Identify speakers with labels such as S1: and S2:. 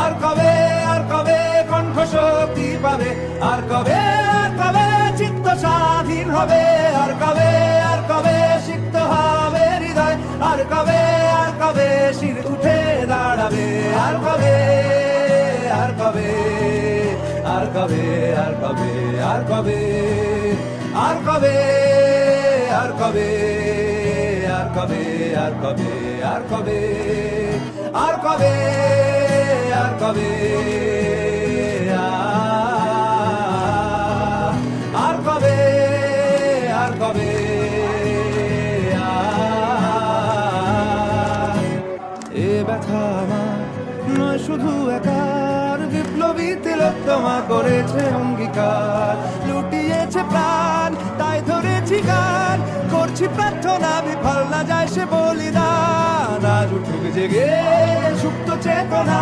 S1: আর কবে কণ্ঠ শক্তি পাবে, আর কবে চিত্ত স্বাধীন হবে, আর কবে সিক্ত হবে হৃদয়, আর কবে শির উঠে দাঁড়াবে, আর কবে আর কবে আর কবে আর কবে আর কবে আর কবে আর কবে আর কবে আর কবে আর কবে আর কবে আর কবে আর কবে আর কবে এ ব্যথা আমার নয় শুধু একার, বিপ্লবী তিলোত্তমা করেছে অঙ্গীকার, লুটিয়েছে প্রাণ তাই ধরেছি গান, করছি প্রার্থনা বিফল না যায় সে বলিদান, আজ উঠুক জেগে সুপ্ত চেতনা।